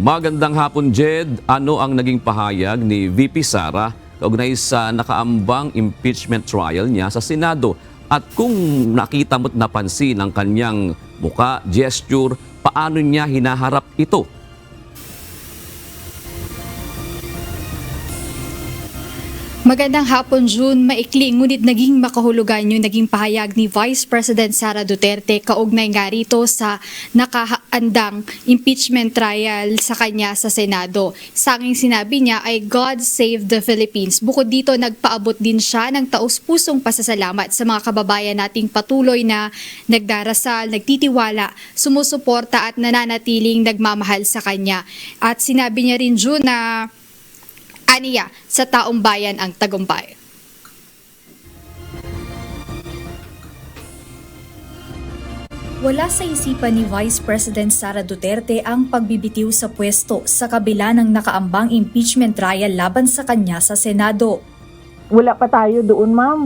Magandang hapon, Jed. Ano ang naging pahayag ni VP Sara kaugnay sa nakaambang impeachment trial niya sa Senado? At kung nakita mo't napansin ang kanyang muka, gesture, paano niya hinaharap ito? Magandang hapon, June. Maikli ngunit naging makahulugan yung naging pahayag ni Vice President Sara Duterte kaugnay nga rito sa nakaandang impeachment trial sa kanya sa Senado. Sanging sinabi niya ay God save the Philippines. Bukod dito, nagpaabot din siya ng taus-pusong pasasalamat sa mga kababayan nating patuloy na nagdarasal, nagtitiwala, sumusuporta at nananatiling nagmamahal sa kanya. At sinabi niya rin, June, na aniya, sa taong bayan ang tagumpay. Wala sa isipan ni Vice President Sara Duterte ang pagbibitiw sa pwesto sa kabila ng nakaambang impeachment trial laban sa kanya sa Senado. Wala pa tayo doon, ma'am,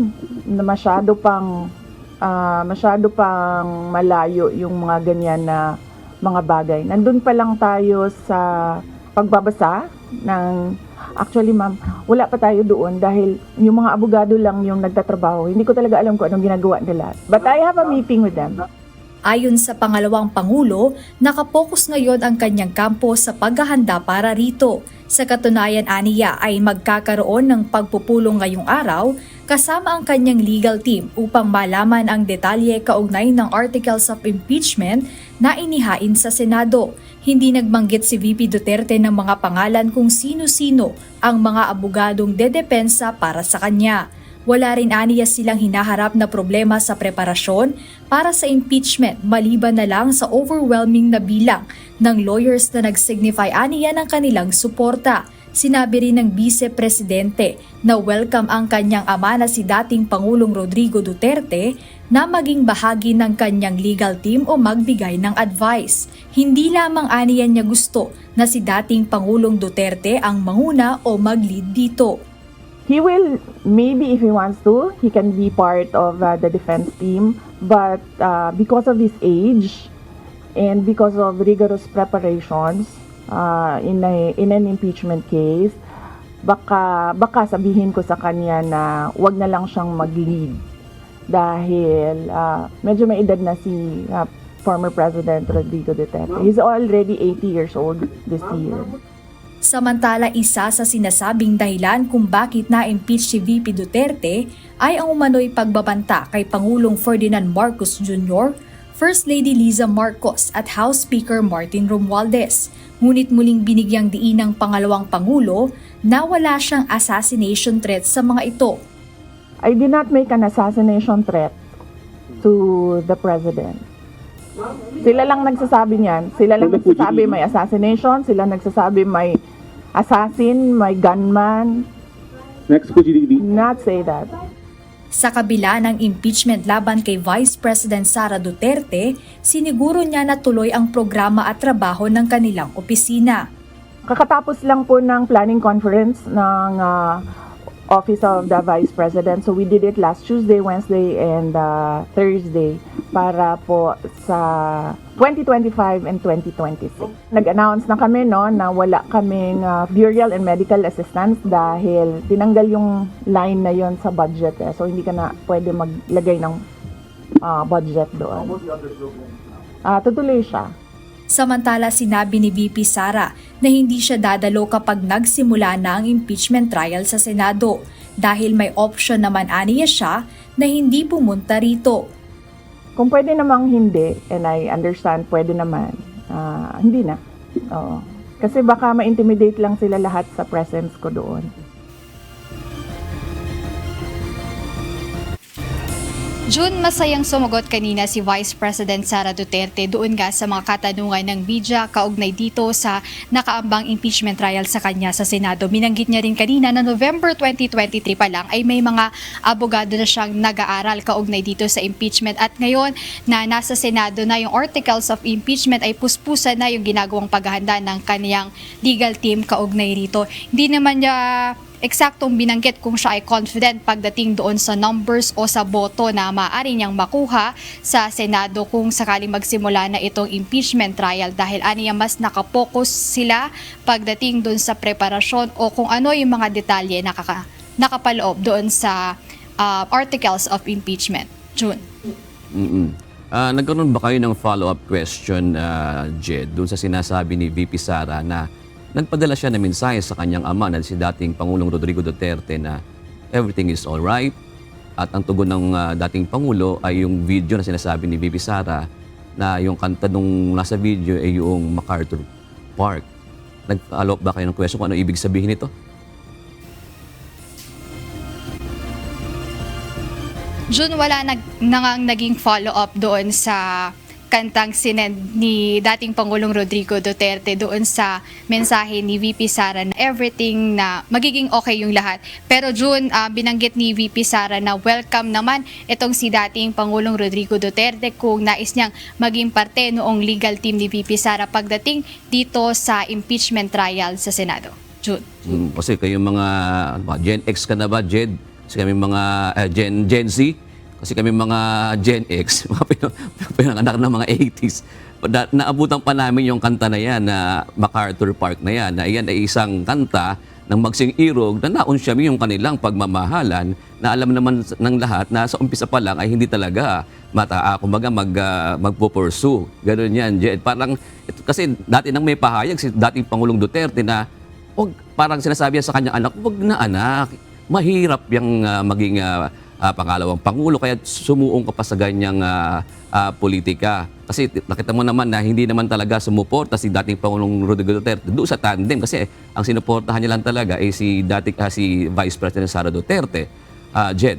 na masyado pang malayo yung mga ganyan na mga bagay. Nandun pa lang tayo sa pagbabasa ng. Actually, ma'am, wala pa tayo doon dahil yung mga abogado lang yung nagtatrabaho. Hindi ko talaga alam kung anong ginagawa nila. But I have a meeting with them. Ayon sa pangalawang Pangulo, nakapokus ngayon ang kanyang kampo sa paghahanda para rito. Sa katunayan, aniya ay magkakaroon ng pagpupulong ngayong araw kasama ang kanyang legal team upang malaman ang detalye kaugnay ng articles of impeachment na inihain sa Senado. Hindi nagbanggit si VP Duterte ng mga pangalan kung sino-sino ang mga abogadong dedepensa para sa kanya. Wala rin aniya silang hinaharap na problema sa preparasyon para sa impeachment maliban na lang sa overwhelming na bilang ng lawyers na nag-signify aniya ng kanilang suporta. Sinabi rin ng Vice Presidente na welcome ang kanyang ama na si dating Pangulong Rodrigo Duterte na maging bahagi ng kanyang legal team o magbigay ng advice. Hindi lamang aniya niya gusto na si dating Pangulong Duterte ang manguna o mag-lead dito. He will, maybe if he wants to, he can be part of the defense team. But because of his age and because of rigorous preparations, in an impeachment case, baka sabihin ko sa kanya na wag na lang siyang mag-lead dahil medyo may edad na si former President Rodrigo Duterte. He's already 80 years old this year. Samantala, isa sa sinasabing dahilan kung bakit na-impeach si VP Duterte ay ang umano'y pagbabanta kay Pangulong Ferdinand Marcos Jr., First Lady Liza Marcos at House Speaker Martin Romualdez. Ngunit muling binigyang diin ng pangalawang Pangulo na wala siyang assassination threat sa mga ito. I did not make an assassination threat to the President. Sila lang nagsasabi niyan. Sila lang nagsasabi may assassination. Sila nagsasabi may assassin, may gunman. Next, PGDB. Not say that. Sa kabila ng impeachment laban kay Vice President Sara Duterte, siniguro niya na tuloy ang programa at trabaho ng kanilang opisina. Kakatapos lang po ng planning conference ng Office of the Vice President. So we did it last Tuesday, Wednesday, and Thursday para po sa 2025 and 2026. Nag-announce na kami na wala kaming burial and medical assistance dahil tinanggal yung line na yon sa budget. So hindi ka na pwede maglagay ng budget doon. Tutuloy siya. Samantala, sinabi ni VP Sara na hindi siya dadalo kapag nagsimula na ang impeachment trial sa Senado dahil may option naman aniya siya na hindi pumunta rito. Kung pwede namang hindi, and I understand pwede naman, hindi na. Oo. Kasi baka ma-intimidate lang sila lahat sa presence ko doon. June, masayang sumagot kanina si Vice President Sara Duterte doon nga sa mga katanungan ng media kaugnay dito sa nakaambang impeachment trial sa kanya sa Senado. Minanggit niya rin kanina na November 2023 pa lang ay may mga abogado na siyang nag-aaral kaugnay dito sa impeachment at ngayon na nasa Senado na yung articles of impeachment ay puspusan na yung ginagawang paghahanda ng kaniyang legal team kaugnay rito. Hindi naman niya eksaktong binanggit kung siya ay confident pagdating doon sa numbers o sa boto na maaari niyang makuha sa Senado kung sakaling magsimula na itong impeachment trial dahil aniya mas nakapokus sila pagdating doon sa preparasyon o kung ano yung mga detalye nakapaloob doon sa articles of impeachment. June. Nagkaroon ba kayo ng follow-up question, Jed, doon sa sinasabi ni VP Sara na nagpadala siya ng mensahe sa kanyang ama na si dating Pangulong Rodrigo Duterte na everything is alright at ang tugon ng dating Pangulo ay yung video na sinasabi ni VP Sara na yung kanta nung nasa video ay yung MacArthur Park. Nag-follow up ba kayo ng question kung ano ibig sabihin nito? June, wala naging follow-up doon sa kantang sinend ni dating Pangulong Rodrigo Duterte doon sa mensahe ni VP Sara na everything na magiging okay yung lahat. Pero June, binanggit ni VP Sara na welcome naman itong si dating Pangulong Rodrigo Duterte kung nais niyang maging parte noong legal team ni VP Sara pagdating dito sa impeachment trial sa Senado. June. Kasi kayong mga Gen X ka na ba, Jed? Kasi kami mga Gen Z, kasi kami mga Gen X, mga pinanganak ng mga 80s. Naabutan pa namin yung kanta na yan, na MacArthur Park na yan, na yan ay isang kanta ng Magsing Irog na naunsya yung kanilang pagmamahalan na alam naman ng lahat na sa umpisa pa lang ay hindi talaga magpo-pursue. Ganun yan, Jed. Parang, kasi dati nang may pahayag si dating Pangulong Duterte na parang sinasabi sa kanyang anak, wag na anak, mahirap yung maging pangalawang pangulo kaya sumuong ka pa sa ganyang politika. Kasi nakita mo naman na hindi naman talaga sumuporta si dating Pangulong Rodrigo Duterte doon sa tandem kasi ang sinuportahan niya lang talaga ay si Vice President Sara Duterte. Jed.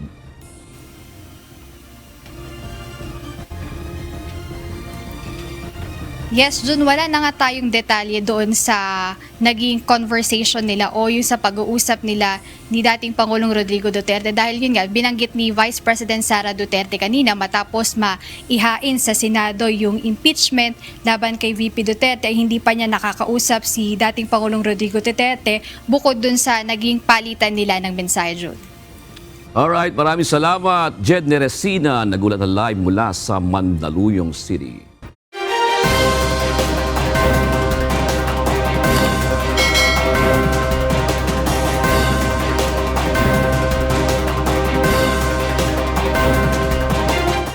Yes, Jun, wala na nga tayong detalye doon sa naging conversation nila o yung sa pag-uusap nila ni dating Pangulong Rodrigo Duterte dahil yun nga, binanggit ni Vice President Sara Duterte kanina matapos maihain sa Senado yung impeachment laban kay VP Duterte ay hindi pa niya nakakausap si dating Pangulong Rodrigo Duterte bukod dun sa naging palitan nila ng mensahe, Jun. Alright, maraming salamat. Jed Neresina, nagulat na live mula sa Mandaluyong City.